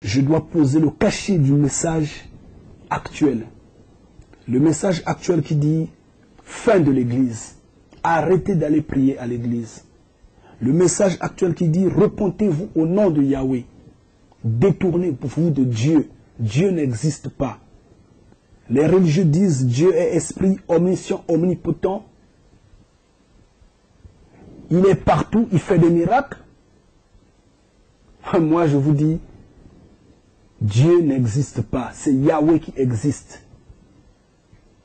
je dois poser le cachet du message actuel. Le message actuel qui dit fin de l'église. Arrêtez d'aller prier à l'église. Le message actuel qui dit repentez-vous au nom de Yahweh. Détournez-vous de Dieu. Dieu n'existe pas. Les religieux disent Dieu est esprit omniscient, omnipotent. Il est partout, il fait des miracles. Moi je vous dis, Dieu n'existe pas. C'est Yahweh qui existe.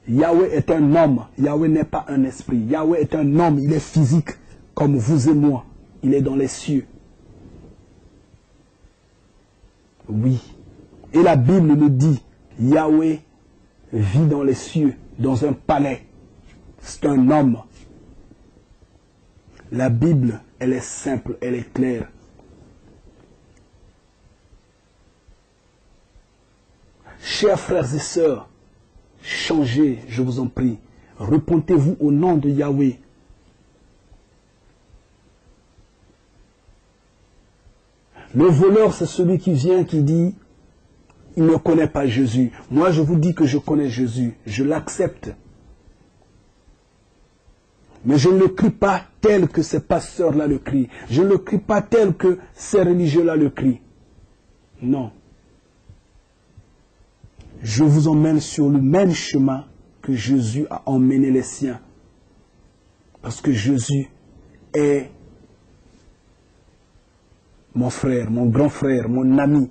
Yahweh est un homme. Yahweh n'est pas un esprit. Yahweh est un homme. Il est physique comme vous et moi. Il est dans les cieux. Oui. Et la Bible nous dit, Yahweh vit dans les cieux, dans un palais. C'est un homme. La Bible, elle est simple, elle est claire. Chers frères et sœurs, changez, je vous en prie. Repentez-vous au nom de Yahweh. Le voleur, c'est celui qui vient, qui dit, il ne connaît pas Jésus. Moi, je vous dis que je connais Jésus. Je l'accepte. Mais je ne le crie pas tel que ces pasteurs-là le crient. Je ne le crie pas tel que ces religieux-là le crient. Non. Je vous emmène sur le même chemin que Jésus a emmené les siens. Parce que Jésus est mon frère, mon grand frère, mon ami.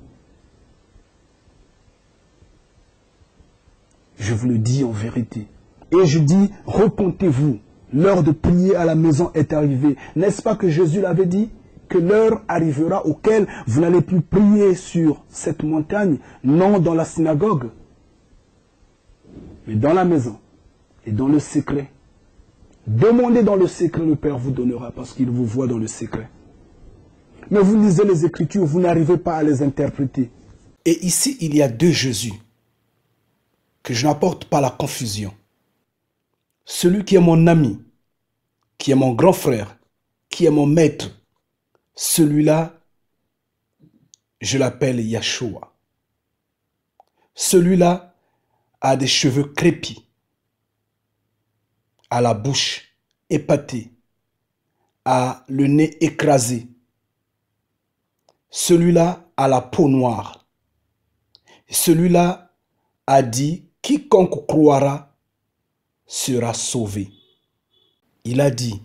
Je vous le dis en vérité. Et je dis, repentez-vous. L'heure de prier à la maison est arrivée. N'est-ce pas que Jésus l'avait dit? Que l'heure arrivera auquel vous n'allez plus prier sur cette montagne, non dans la synagogue, mais dans la maison et dans le secret. Demandez dans le secret, le Père vous donnera parce qu'il vous voit dans le secret. Mais vous lisez les Écritures, vous n'arrivez pas à les interpréter. Et ici, il y a deux Jésus. Que je n'apporte pas la confusion. Celui qui est mon ami, qui est mon grand frère, qui est mon maître, celui-là, je l'appelle Yahshua. Celui-là a des cheveux crépis, a la bouche épatée, a le nez écrasé. Celui-là a la peau noire. Celui-là a dit, quiconque croira sera sauvé. Il a dit,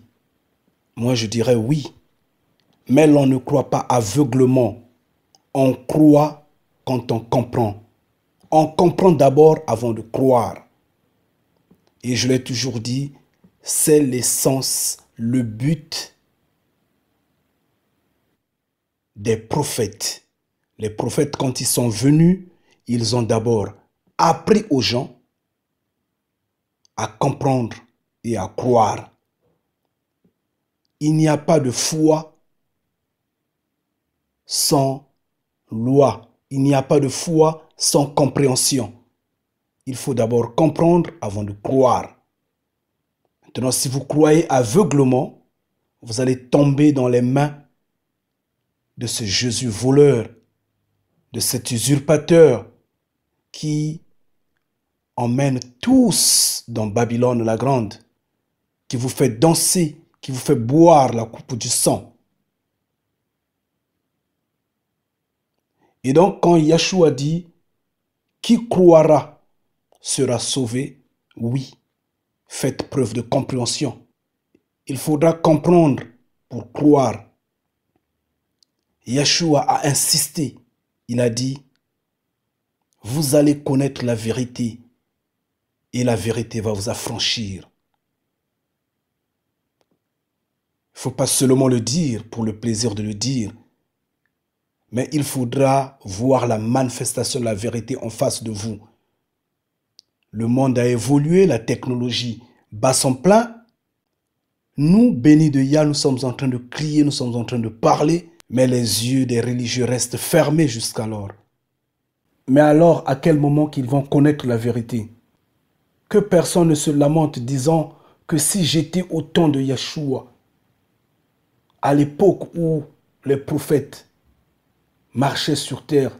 moi je dirais oui, mais l'on ne croit pas aveuglement. On croit quand on comprend. On comprend d'abord avant de croire. Et je l'ai toujours dit, c'est l'essence, le but des prophètes. Les prophètes, quand ils sont venus, ils ont d'abord appris aux gens à comprendre et à croire. Il n'y a pas de foi sans loi. Il n'y a pas de foi sans compréhension. Il faut d'abord comprendre avant de croire. Maintenant, si vous croyez aveuglement, vous allez tomber dans les mains de ce Jésus voleur, de cet usurpateur qui emmène tous dans Babylone la Grande, qui vous fait danser, qui vous fait boire la coupe du sang. Et donc, quand Yahshua dit, qui croira sera sauvé, oui, faites preuve de compréhension. Il faudra comprendre pour croire. Yahshua a insisté, il a dit, vous allez connaître la vérité et la vérité va vous affranchir. Il ne faut pas seulement le dire pour le plaisir de le dire, mais il faudra voir la manifestation de la vérité en face de vous. Le monde a évolué, la technologie bat son plein. Nous, bénis de Yah, nous sommes en train de crier, nous sommes en train de parler, mais les yeux des religieux restent fermés jusqu'alors. Mais alors, à quel moment qu'ils vont connaître la vérité? Que personne ne se lamente disant que si j'étais au temps de Yahshua, à l'époque où les prophètes marchaient sur terre,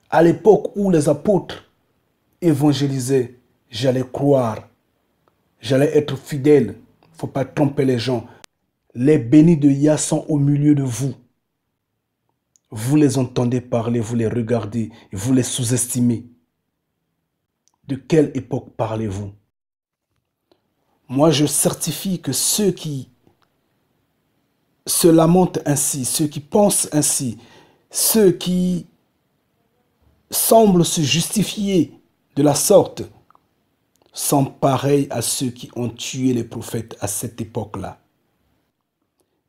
À l'époque où les apôtres évangélisaient, j'allais croire, j'allais être fidèle. Il ne faut pas tromper les gens. Les bénis de Yah sont au milieu de vous. Vous les entendez parler, vous les regardez, vous les sous-estimez. De quelle époque parlez-vous? Moi, je certifie que ceux qui se lamentent ainsi, ceux qui pensent ainsi, ceux qui semblent se justifier de la sorte, sont pareils à ceux qui ont tué les prophètes à cette époque-là.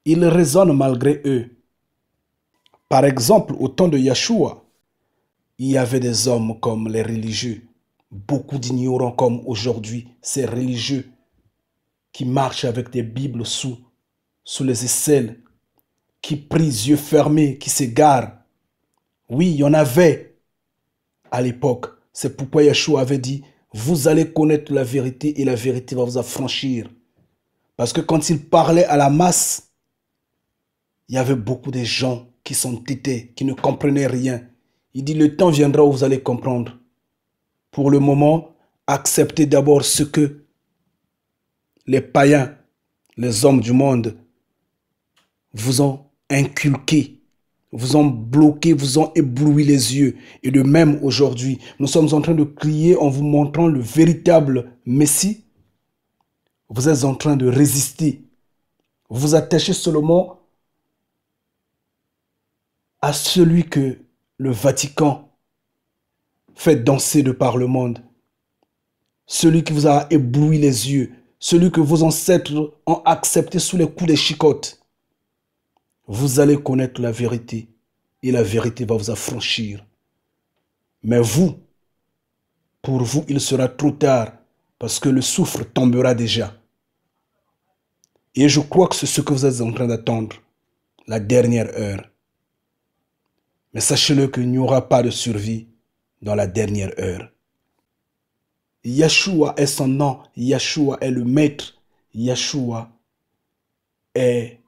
Ils raisonnent malgré eux. Par exemple, au temps de Yeshua, il y avait des hommes comme les religieux, beaucoup d'ignorants comme aujourd'hui, ces religieux qui marchent avec des Bibles sous les aisselles, qui prient yeux fermés, qui s'égarent. Oui, il y en avait à l'époque. C'est pourquoi Yeshua avait dit, vous allez connaître la vérité et la vérité va vous affranchir. Parce que quand il parlait à la masse, il y avait beaucoup de gens qui s'entêtaient, qui ne comprenaient rien. Il dit, le temps viendra où vous allez comprendre. Pour le moment, acceptez d'abord ce que les païens, les hommes du monde, vous ont inculqué, vous ont bloqué, vous ont ébloui les yeux. Et de même aujourd'hui, nous sommes en train de crier en vous montrant le véritable Messie. Vous êtes en train de résister. Vous vous attachez seulement à celui que le Vatican fait danser de par le monde. Celui qui vous a ébloui les yeux. Celui que vos ancêtres ont accepté sous les coups des chicottes. Vous allez connaître la vérité et la vérité va vous affranchir. Mais vous, pour vous, il sera trop tard parce que le souffle tombera déjà. Et je crois que c'est ce que vous êtes en train d'attendre, la dernière heure. Mais sachez-le qu'il n'y aura pas de survie dans la dernière heure. Yeshua est son nom, Yeshua est le maître, Yeshua est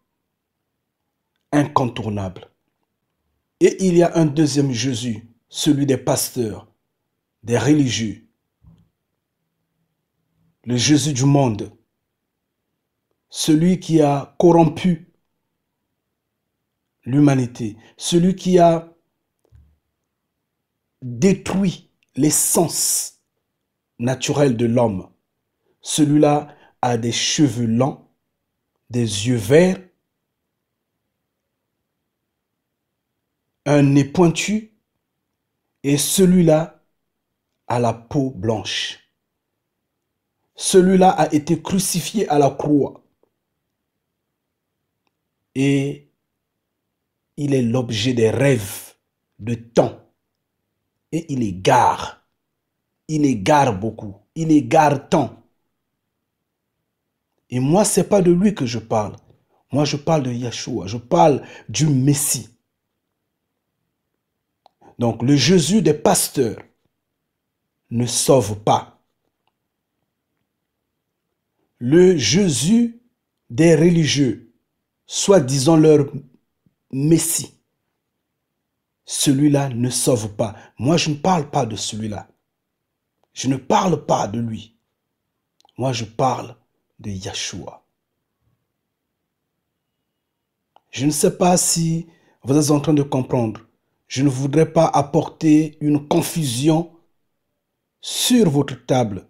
incontournable. Et il y a un deuxième Jésus, celui des pasteurs, des religieux, le Jésus du monde, celui qui a corrompu l'humanité, celui qui a détruit l'essence naturelle de l'homme. Celui-là a des cheveux longs, des yeux verts, un nez pointu, et celui-là a la peau blanche. Celui-là a été crucifié à la croix. Et il est l'objet des rêves de temps. Et il égare. Il égare beaucoup. Il égare tant. Et moi, ce n'est pas de lui que je parle. Moi, je parle de Yeshua. Je parle du Messie. Donc, le Jésus des pasteurs ne sauve pas. Le Jésus des religieux, soi-disant leur Messie, celui-là ne sauve pas. Moi, je ne parle pas de celui-là. Je ne parle pas de lui. Moi, je parle de Yeshua. Je ne sais pas si vous êtes en train de comprendre. Je ne voudrais pas apporter une confusion sur votre table.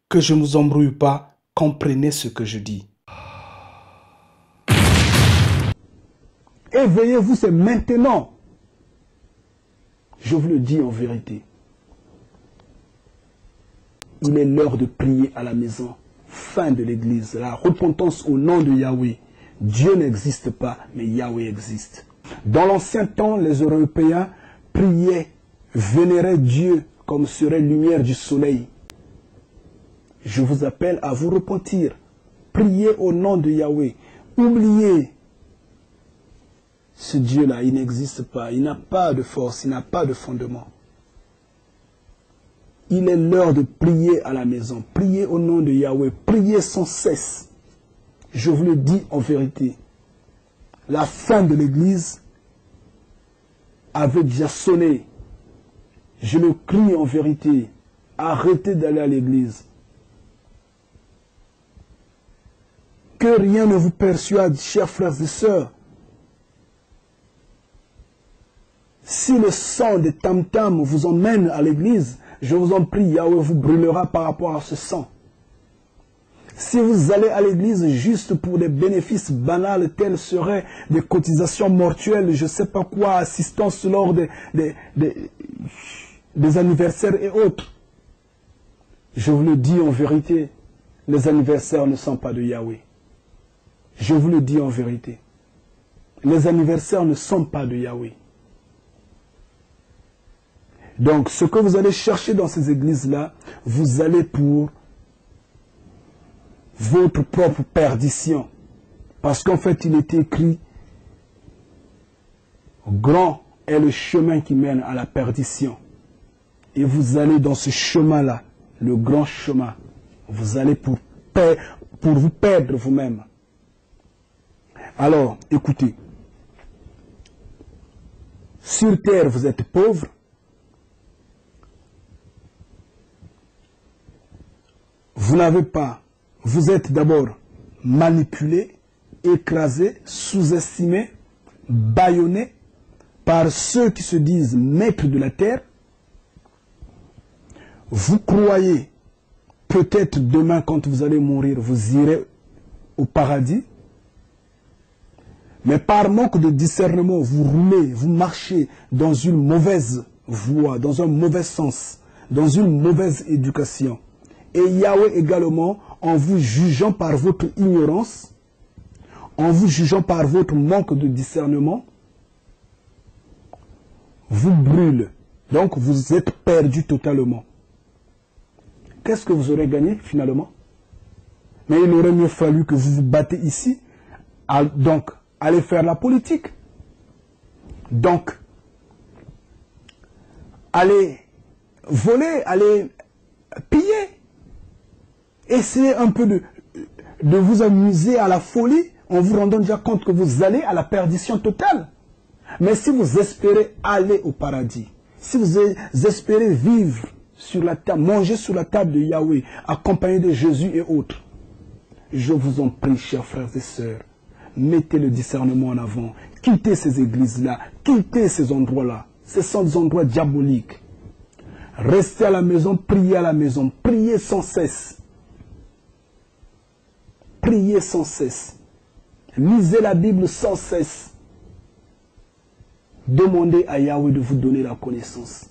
Que je ne vous embrouille pas, comprenez ce que je dis. Éveillez-vous, c'est maintenant. Je vous le dis en vérité. Il est l'heure de prier à la maison. Fin de l'église. La repentance au nom de Yahweh. Dieu n'existe pas, mais Yahweh existe. Dans l'ancien temps, les Européens priaient, vénéraient Dieu comme serait lumière du soleil. Je vous appelle à vous repentir. Priez au nom de Yahweh. Oubliez ce Dieu-là, il n'existe pas. Il n'a pas de force, il n'a pas de fondement. Il est l'heure de prier à la maison. Priez au nom de Yahweh. Priez sans cesse. Je vous le dis en vérité. La fin de l'église avait déjà sonné. Je le crie en vérité. Arrêtez d'aller à l'église. Que rien ne vous persuade, chers frères et sœurs. Si le sang des tam-tams vous emmène à l'église, je vous en prie, Yahweh vous brûlera par rapport à ce sang. Si vous allez à l'église juste pour des bénéfices banals tels seraient des cotisations mortuelles, je ne sais pas quoi, assistance lors des anniversaires et autres, je vous le dis en vérité, les anniversaires ne sont pas de Yahweh. Je vous le dis en vérité. Les anniversaires ne sont pas de Yahweh. Donc, ce que vous allez chercher dans ces églises-là, vous allez pour votre propre perdition. Parce qu'en fait, il est écrit, grand est le chemin qui mène à la perdition. Et vous allez dans ce chemin-là, le grand chemin. Vous allez pour vous perdre vous-même. Alors, écoutez. Sur terre, vous êtes pauvre. Vous n'avez pas. Vous êtes d'abord manipulé, écrasé, sous-estimé, bâillonné par ceux qui se disent maîtres de la terre. Vous croyez, peut-être demain quand vous allez mourir, vous irez au paradis. Mais par manque de discernement, vous roulez, vous marchez dans une mauvaise voie, dans un mauvais sens, dans une mauvaise éducation. Et Yahweh également, en vous jugeant par votre ignorance, en vous jugeant par votre manque de discernement, vous brûle. Donc vous êtes perdu totalement. Qu'est-ce que vous aurez gagné finalement? Mais il aurait mieux fallu que vous vous battez ici. Donc, allez faire la politique. Donc, allez voler, allez piller. Essayez un peu de vous amuser à la folie en vous rendant déjà compte que vous allez à la perdition totale. Mais si vous espérez aller au paradis, si vous espérez vivre sur la table, manger sur la table de Yahweh, accompagné de Jésus et autres, je vous en prie, chers frères et sœurs, mettez le discernement en avant. Quittez ces églises-là, quittez ces endroits-là. Ce sont des endroits diaboliques. Restez à la maison, priez sans cesse. Priez sans cesse. Lisez la Bible sans cesse. Demandez à Yahweh de vous donner la connaissance.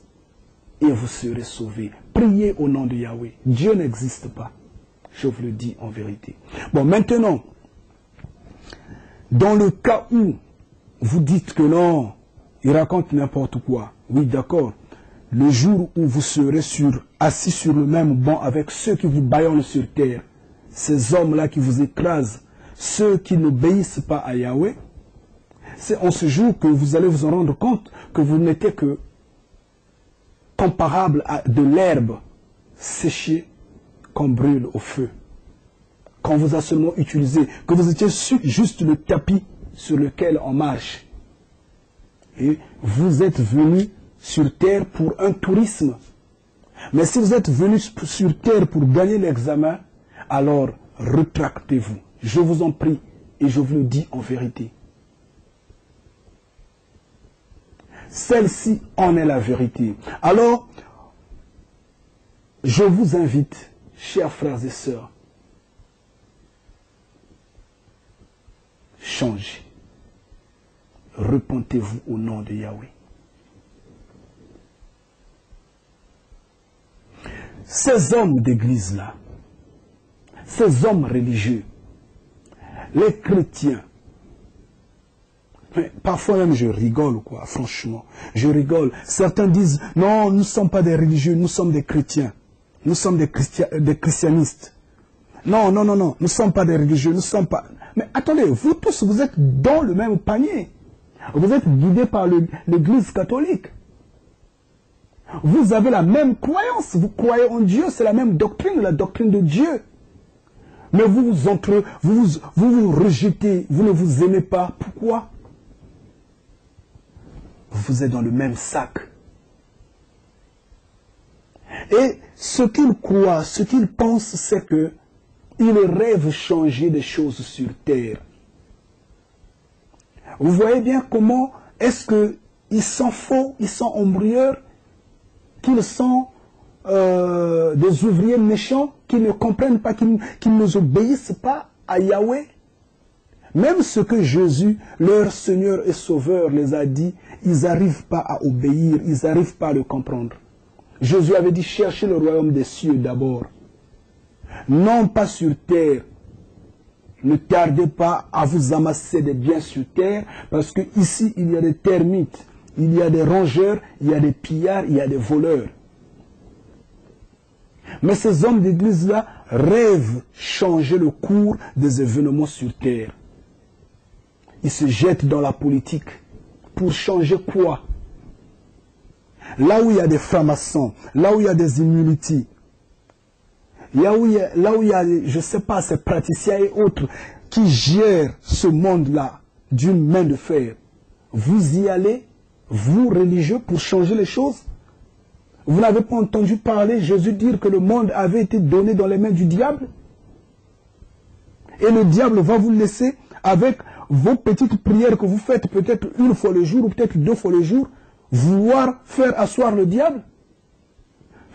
Et vous serez sauvés. Priez au nom de Yahweh. Dieu n'existe pas. Je vous le dis en vérité. Bon, maintenant, dans le cas où vous dites que non, il raconte n'importe quoi. Oui, d'accord. Le jour où vous serez assis sur le même banc avec ceux qui vous bâillonnent sur terre, ces hommes-là qui vous écrasent, ceux qui n'obéissent pas à Yahweh, c'est en ce jour que vous allez vous en rendre compte que vous n'étiez que comparable à de l'herbe séchée qu'on brûle au feu. Qu'on vous a seulement utilisé, que vous étiez juste le tapis sur lequel on marche. Et vous êtes venu sur terre pour un tourisme. Mais si vous êtes venu sur terre pour gagner l'examen, alors rétractez-vous. Je vous en prie et je vous le dis en vérité. Celle-ci en est la vérité. Alors, je vous invite, chers frères et sœurs, changez. Repentez-vous au nom de Yahweh. Ces hommes d'église-là, ces hommes religieux, les chrétiens, mais parfois même je rigole, quoi, franchement. Je rigole. Certains disent, non, nous ne sommes pas des religieux, nous sommes des chrétiens. Nous sommes des christianistes. Non, non, non, non, nous ne sommes pas des religieux, nous ne sommes pas... Mais attendez, vous tous, vous êtes dans le même panier. Vous êtes guidés par l'Église catholique. Vous avez la même croyance. Vous croyez en Dieu, c'est la même doctrine, la doctrine de Dieu. Mais vous vous rejetez, vous ne vous aimez pas. Pourquoi? Vous êtes dans le même sac. Et ce qu'ils croient, ce qu'ils pensent, c'est que ils rêvent changer des choses sur terre. Vous voyez bien comment est-ce qu'ils sont faux, ils sont embrouilleurs, qu'ils sont des ouvriers méchants, qui ne comprennent pas, qui ne obéissent pas à Yahweh. Même ce que Jésus, leur Seigneur et Sauveur, les a dit, ils n'arrivent pas à obéir, ils n'arrivent pas à le comprendre. Jésus avait dit, cherchez le royaume des cieux d'abord. Non pas sur terre. Ne tardez pas à vous amasser des biens sur terre, parce que ici il y a des termites, il y a des rongeurs, il y a des pillards, il y a des voleurs. Mais ces hommes d'église-là rêvent changer le cours des événements sur terre. Ils se jettent dans la politique. Pour changer quoi? Là où il y a des francs-maçons, là où il y a des immunités, là où il y a, je ne sais pas, ces praticiens et autres qui gèrent ce monde-là d'une main de fer, vous y allez, vous religieux, pour changer les choses? Vous n'avez pas entendu parler Jésus dire que le monde avait été donné dans les mains du diable? Et le diable va vous laisser avec vos petites prières que vous faites peut-être une fois le jour ou peut-être 2 fois le jour, vouloir faire asseoir le diable?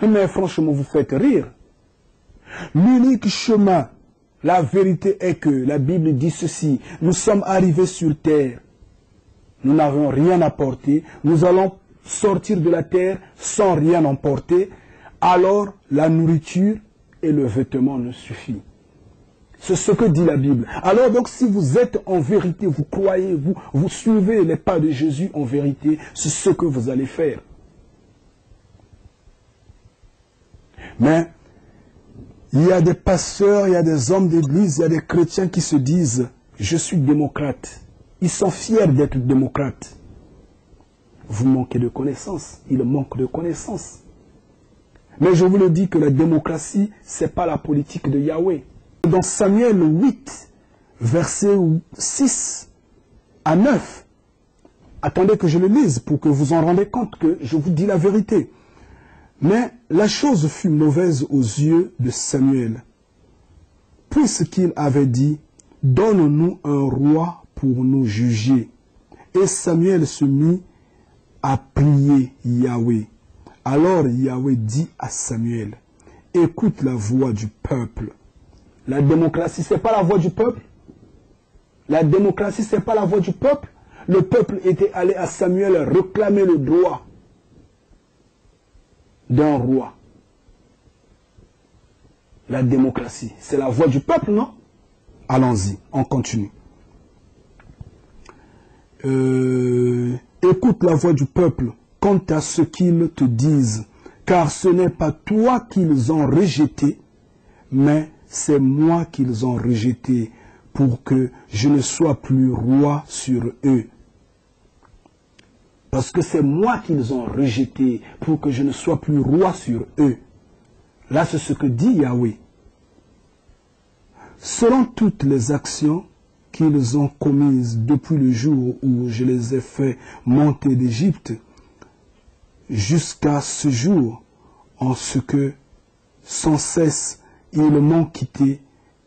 Mais franchement, vous faites rire. L'unique chemin, la vérité est que la Bible dit ceci: nous sommes arrivés sur terre, nous n'avons rien apporté, nous allons sortir de la terre sans rien emporter, alors la nourriture et le vêtement nous suffisent. C'est ce que dit la Bible. Alors donc si vous êtes en vérité, vous croyez, vous suivez les pas de Jésus en vérité, c'est ce que vous allez faire. Mais il y a des pasteurs, il y a des hommes d'église, il y a des chrétiens qui se disent « je suis démocrate ». Ils sont fiers d'être démocrates. Vous manquez de connaissances. Ils manquent de connaissances. Mais je vous le dis que la démocratie, ce n'est pas la politique de Yahweh. Dans Samuel 8, versets 6 à 9, attendez que je le lise pour que vous en rendez compte que je vous dis la vérité. Mais la chose fut mauvaise aux yeux de Samuel, puisqu'il avait dit « Donne-nous un roi pour nous juger ». Et Samuel se mit à prier Yahweh. Alors Yahweh dit à Samuel, « Écoute la voix du peuple. » La démocratie, ce n'est pas la voix du peuple. La démocratie, ce n'est pas la voix du peuple. Le peuple était allé à Samuel réclamer le droit d'un roi. La démocratie, c'est la voix du peuple, non? Allons-y, on continue. Écoute la voix du peuple quant à ce qu'ils te disent, car ce n'est pas toi qu'ils ont rejeté, mais c'est moi qu'ils ont rejeté pour que je ne sois plus roi sur eux. Parce que c'est moi qu'ils ont rejeté pour que je ne sois plus roi sur eux. Là, c'est ce que dit Yahweh. Selon toutes les actions qu'ils ont commises depuis le jour où je les ai fait monter d'Égypte, jusqu'à ce jour, en ce que sans cesse ils m'ont quitté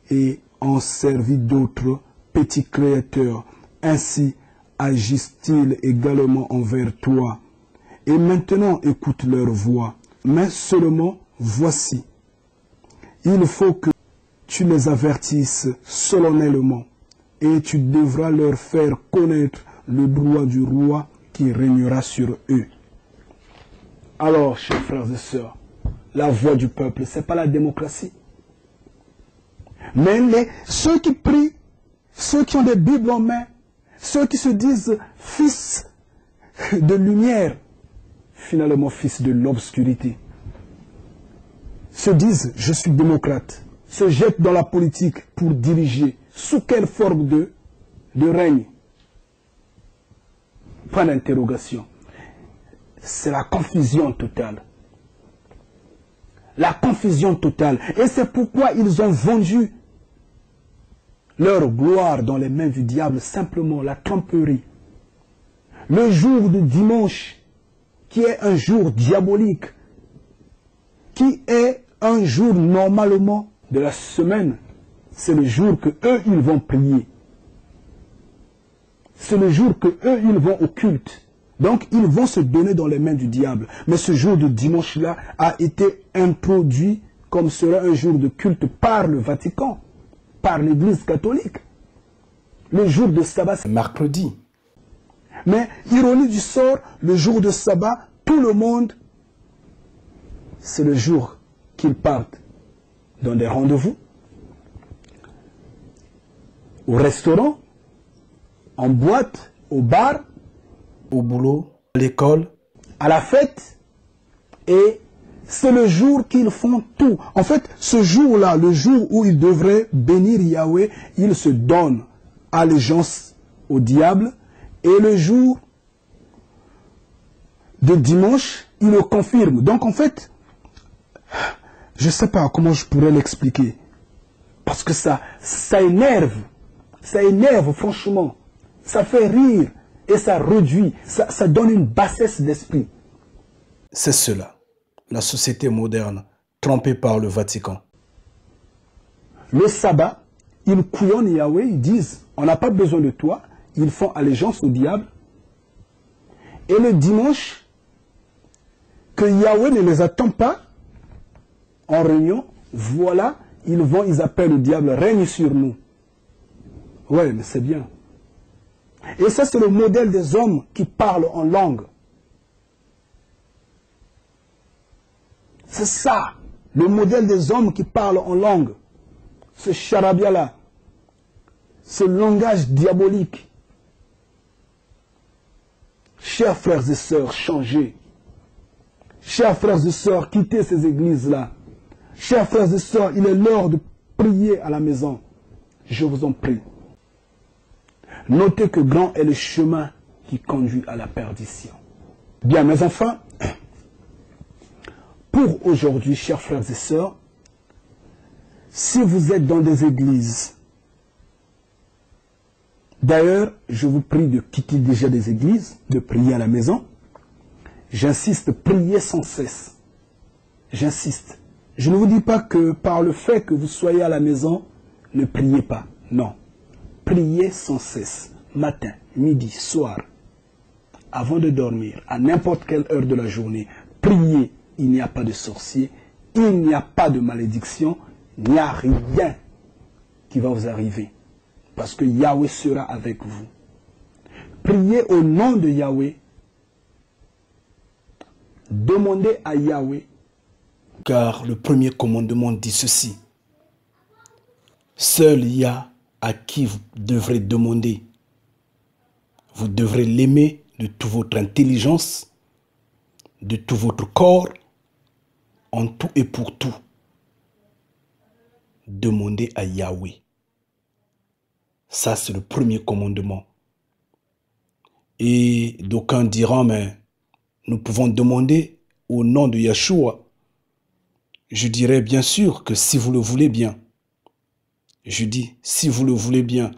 et ont servi d'autres petits créateurs. Ainsi agissent-ils également envers toi. Et maintenant écoute leur voix. Mais seulement voici. Il faut que tu les avertisses solennellement et tu devras leur faire connaître le droit du roi qui régnera sur eux. Alors, chers frères et sœurs, la voix du peuple, ce n'est pas la démocratie. Mais ceux qui prient, ceux qui ont des Bibles en main, ceux qui se disent fils de lumière, finalement fils de l'obscurité, se disent je suis démocrate, se jettent dans la politique pour diriger. Sous quelle forme de règne? Pas d'interrogation. C'est la confusion totale. La confusion totale. Et c'est pourquoi ils ont vendu leur gloire dans les mains du diable, simplement la tromperie. Le jour de dimanche, qui est un jour diabolique, qui est un jour normalement de la semaine, c'est le jour que eux ils vont prier. C'est le jour que eux ils vont au culte. Donc ils vont se donner dans les mains du diable. Mais ce jour de dimanche-là a été introduit comme serait un jour de culte par le Vatican, par l'Église catholique. Le jour de sabbat, c'est mercredi. Mais, ironie du sort, le jour de sabbat, tout le monde, c'est le jour qu'ils partent dans des rendez-vous, au restaurant, en boîte, au bar, au boulot, à l'école, à la fête, et c'est le jour qu'ils font tout. En fait, ce jour-là, le jour où ils devraient bénir Yahweh, ils se donnent allégeance au diable, et le jour de dimanche, ils le confirment. Donc en fait, je ne sais pas comment je pourrais l'expliquer, parce que ça énerve, franchement, ça fait rire, et ça réduit, ça donne une bassesse d'esprit. C'est cela, la société moderne, trompée par le Vatican. Le sabbat, ils couillonnent Yahweh, ils disent, on n'a pas besoin de toi, ils font allégeance au diable. Et le dimanche, que Yahweh ne les attend pas en réunion, voilà, ils appellent le diable, règne sur nous. Ouais, mais c'est bien. Et ça, c'est le modèle des hommes qui parlent en langue. C'est ça, le modèle des hommes qui parlent en langue. Ce charabia-là, ce langage diabolique. Chers frères et sœurs, changez. Chers frères et sœurs, quittez ces églises-là. Chers frères et sœurs, il est l'heure de prier à la maison. Je vous en prie. Notez que grand est le chemin qui conduit à la perdition. Bien, mes enfants, pour aujourd'hui, chers frères et sœurs, si vous êtes dans des églises, d'ailleurs, je vous prie de quitter déjà des églises, de prier à la maison. J'insiste, priez sans cesse. J'insiste. Je ne vous dis pas que par le fait que vous soyez à la maison, ne priez pas. Non. Priez sans cesse. Matin, midi, soir. Avant de dormir, à n'importe quelle heure de la journée. Priez. Il n'y a pas de sorcier. Il n'y a pas de malédiction. Il n'y a rien qui va vous arriver. Parce que Yahweh sera avec vous. Priez au nom de Yahweh. Demandez à Yahweh. Car le premier commandement dit ceci. Seul Yah à qui vous devrez demander. Vous devrez l'aimer de toute votre intelligence, de tout votre corps, en tout et pour tout. Demandez à Yahweh. Ça, c'est le premier commandement. Et d'aucuns diront, mais nous pouvons demander au nom de Yeshua. Je dirais bien sûr que si vous le voulez bien. Je dis, si vous le voulez bien.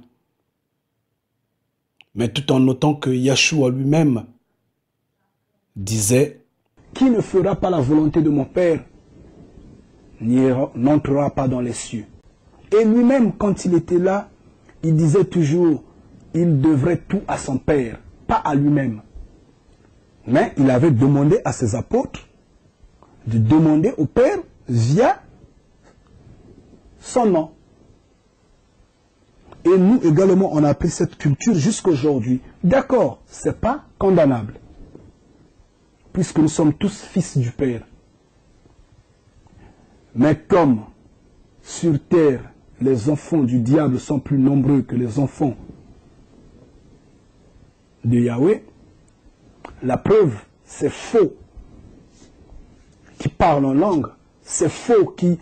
Mais tout en notant que Yeshua lui-même disait, qui ne fera pas la volonté de mon Père n'entrera pas dans les cieux. Et lui-même, quand il était là, il disait toujours, il devrait tout à son Père, pas à lui-même. Mais il avait demandé à ses apôtres de demander au Père via son nom. Et nous également, on a pris cette culture jusqu'à aujourd'hui. D'accord, ce n'est pas condamnable. Puisque nous sommes tous fils du Père. Mais comme sur terre, les enfants du diable sont plus nombreux que les enfants de Yahweh, la preuve, c'est faux qui parlent en langue, c'est faux qui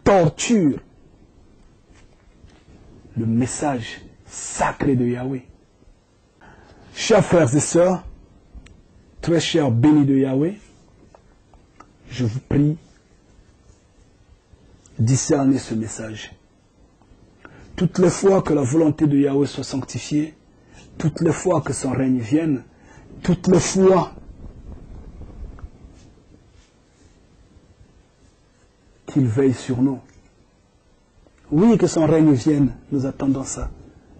torture le message sacré de Yahweh. Chers frères et sœurs, très chers bénis de Yahweh, je vous prie, discernez ce message. Toutes les fois que la volonté de Yahweh soit sanctifiée, toutes les fois que son règne vienne, toutes les fois qu'il veille sur nous. Oui, que son règne vienne, nous attendons ça.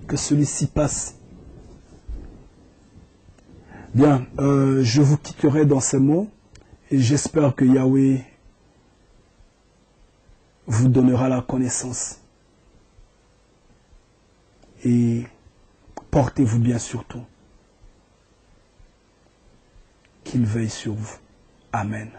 Que celui-ci passe. Bien, je vous quitterai dans ces mots et j'espère que Yahweh vous donnera la connaissance. Et portez-vous bien surtout. Qu'il veille sur vous. Amen.